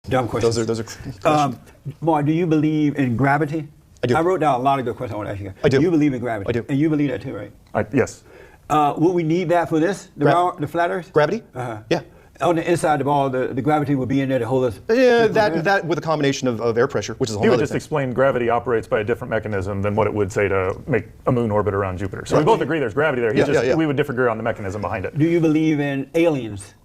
Dumb questions. Those are questions. Mark, do you believe in gravity? I do. I wrote down a lot of good questions I want to ask you. I do. You believe in gravity? I do. And you believe that too, right? Yes. Would we need that for this? The flat Earth? Gravity? Uh-huh. Yeah. On the inside of the ball, the gravity would be in there to hold us. Yeah, that with a combination of air pressure, which is a whole He would other just thing. explain gravity operates by a different mechanism than what it would say to make a moon orbit around Jupiter. So we both agree there's gravity there. We would disagree on the mechanism behind it. Do you believe in aliens?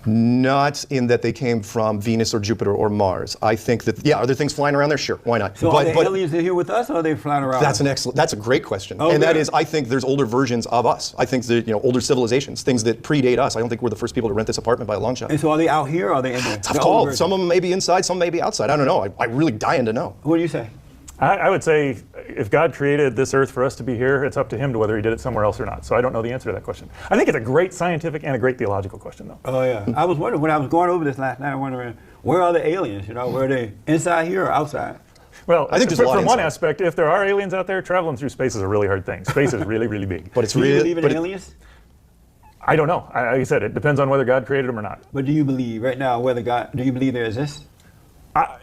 Not in that they came from Venus or Jupiter or Mars. I think that, are there things flying around there? Sure, why not? So are the aliens here with us, or are they flying around? That's a great question. Oh, and that good. is, I think there's older versions of us. I think that, older civilizations, things that predate us. I don't think we're the first people to rent this apartment by a long shot. And so are they out here, or are they in there? Tough call. Some of them may be inside, some may be outside. I don't know. I really dying to know. What do you say? I would say if God created this earth for us to be here, it's up to him to whether he did it somewhere else or not. So I don't know the answer to that question. I think it's a great scientific and a great theological question, though. Oh, yeah. I was wondering, when I was going over this last night, I'm wondering, where are the aliens? Were they inside here or outside? Well, I think there's a lot from one inside. aspect, if there are aliens out there, traveling through space is a really hard thing. Space is really, really big. But it's Do you real. believe in aliens? I don't know. Like I said, it depends on whether God created them or not. But do you believe right now, do you believe there exists?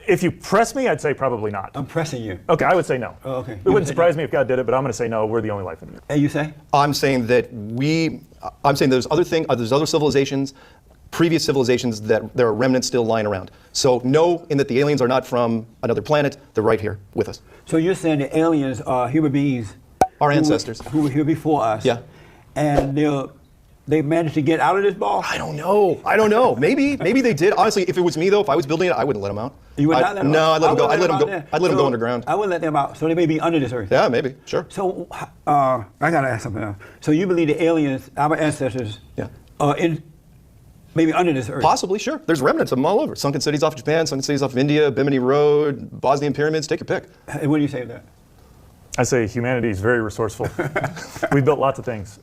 If you press me, I'd say probably not. I'm pressing you. Okay, I would say no. Oh, okay. It wouldn't surprise me if God did it, but I'm going to say no. We're the only life in it. And you say? I'm saying that there's other civilizations, previous civilizations, that there are remnants still lying around. So no, in that the aliens are not from another planet, they're right here with us. So you're saying the aliens are human beings? Our ancestors. Who were here before us? Yeah. And they managed to get out of this ball? I don't know. Maybe they did. Honestly, if it was me though, if I was building it, I wouldn't let them out. You would not let them out? No, I'd let them go. I'd let them go. there. I'd let them go underground. I would let them out. So they may be under this earth. Yeah, maybe. Sure. So I gotta ask something else. So you believe the aliens, our ancestors, Yeah. are maybe under this earth? Possibly, sure. There's remnants of them all over. Sunken cities off Japan, sunken cities off India, Bimini Road, Bosnian pyramids. Take your pick. And what do you say to that? I say humanity is very resourceful. We've built lots of things.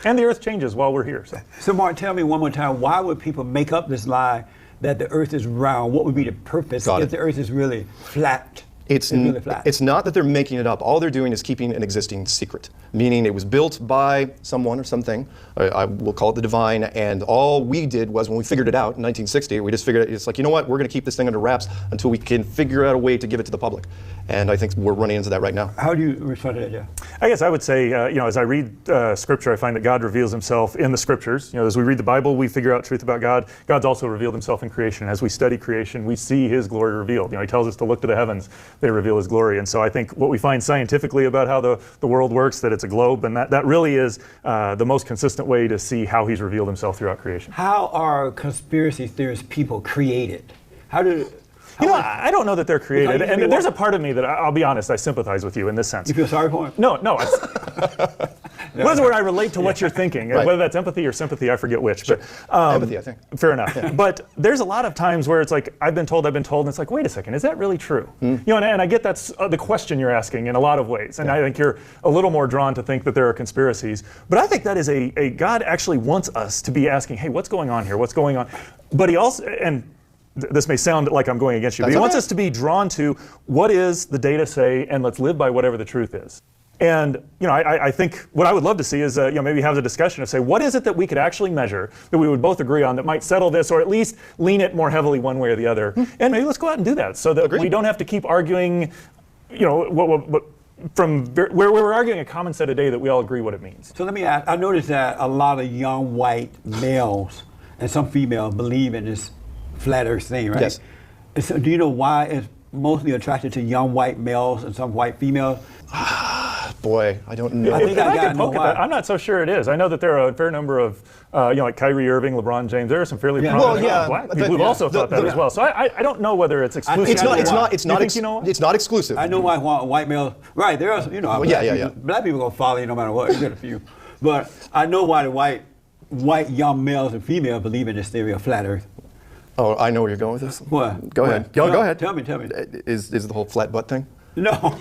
And the earth changes while we're here. So Mark, tell me one more time, why would people make up this lie that the earth is round? What would be the purpose if the earth is really flat? It's not that they're making it up. All they're doing is keeping an existing secret, meaning it was built by someone or something. I will call it the divine, and all we did was, when we figured it out in 1960, we just figured it's like, you know what, we're going to keep this thing under wraps until we can figure out a way to give it to the public. And I think we're running into that right now. How do you respond to that, Jeff? I guess I would say, as I read Scripture, I find that God reveals himself in the Scriptures. As we read the Bible, we figure out truth about God. God's also revealed himself in creation. As we study creation, we see his glory revealed. He tells us to look to the heavens. They reveal his glory. And so I think what we find scientifically about how the world works, that it's a globe, and that really is the most consistent way to see how he's revealed himself throughout creation. How are conspiracy theorist people created? I don't know that they're created. And there's a part of me that, I'll be honest, I sympathize with you in this sense. You feel sorry for them? No. What is the word I relate to what you're thinking? Right. Whether that's empathy or sympathy, I forget which. Sure. But, empathy, I think. Fair enough. Yeah. But there's a lot of times where it's like, I've been told, and it's like, wait a second, is that really true? And I get that's the question you're asking in a lot of ways. And I think you're a little more drawn to think that there are conspiracies. But I think that is a God actually wants us to be asking, hey, what's going on here? What's going on? But he also, and this may sound like I'm going against you, but he wants us to be drawn to what is the data say, and let's live by whatever the truth is. And I think what I would love to see is maybe have the discussion of say, what is it that we could actually measure that we would both agree on that might settle this, or at least lean it more heavily one way or the other. And maybe let's go out and do that so that we don't have to keep arguing, from where we're arguing a common set of data that we all agree what it means. So let me ask, I noticed that a lot of young white males and some females believe in this flat earth thing, right? Yes. And so do you know why it's mostly attracted to young white males and some white females? Boy, I don't know. I think I can poke at that. I'm not so sure it is. I know that there are a fair number of, like Kyrie Irving, LeBron James. There are some fairly prominent black people who've also thought that as well. So I don't know whether it's exclusive. It's not exclusive. I know why white males. Right, there are. Black people gonna follow you no matter what. You get a few, but I know why the white young males and females believe in this theory of flat Earth. Oh, I know where you're going with this. What? Go ahead. Go ahead. Tell me. Is the whole flat butt thing? No.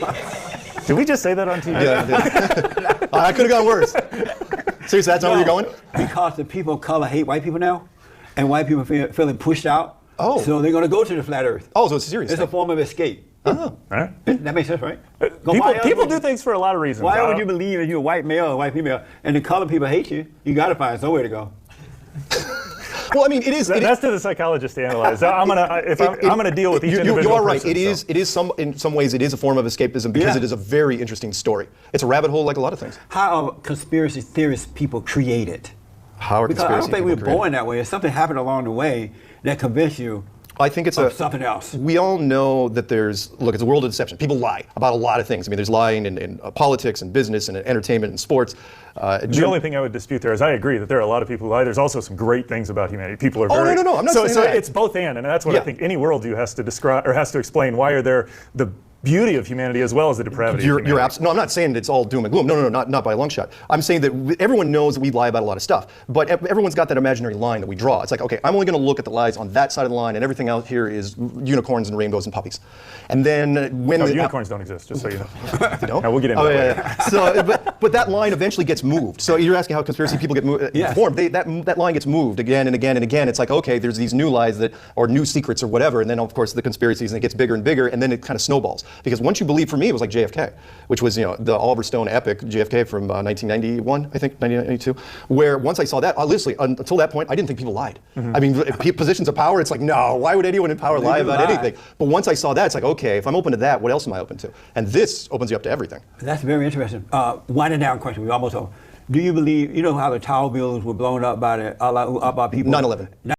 Did we just say that on TV? Yeah. I could have gone worse. Seriously, that's not where you're going? Because the people of color hate white people now, and white people feeling pushed out. Oh. So they're going to go to the flat Earth. Oh, so it's a serious It's thing. a form of escape. Oh. All right. That makes sense, right? People do things for a lot of reasons. Why would you believe that you're a white male or white female, and the color people hate you? You got to find somewhere to go. Well, I mean, it is. That's to the psychologist to analyze. I'm gonna deal with each individual. You are right. person, It is in some ways it is a form of escapism because it is a very interesting story. It's a rabbit hole like a lot of things. How are conspiracy theorist people created? How are Because I conspiracy don't think we people were born created? that way. If something happened along the way that convinced you I think it's of something else. We all know that it's a world of deception. People lie about a lot of things. I mean, there's lying in politics and business and entertainment and sports. The only thing I would dispute there is I agree that there are a lot of people who lie. There's also some great things about humanity. People are very... no, I'm not saying so that. it's both and that's what I think any worldview has to describe or has to explain. Why are there the beauty of humanity as well as the depravity of humanity? No, I'm not saying that it's all doom and gloom. No, not by a long shot. I'm saying that everyone knows that we lie about a lot of stuff, but everyone's got that imaginary line that we draw. It's like, okay, I'm only going to look at the lies on that side of the line, and everything out here is unicorns and rainbows and puppies. And then when unicorns don't exist, just so you know. They don't? No, we'll get into that later. So, but that line eventually gets moved. So you're asking how conspiracy people get formed. That line gets moved again and again and again. It's like, okay, there's these new lies or new secrets or whatever, and then of course the conspiracies, and it gets bigger and bigger, and then it kind of snowballs. Because once you believe, for me, it was like JFK, which was the Oliver Stone epic, JFK from 1991, I think, 1992, where once I saw that, literally, until that point, I didn't think people lied. I mean, positions of power, it's like, no, why would anyone in power lie about anything? But once I saw that, it's like, okay, if I'm open to that, what else am I open to? And this opens you up to everything. That's very interesting. Winding down question, we almost over. Do you believe, you know how the tower buildings were blown up by people? 9/11.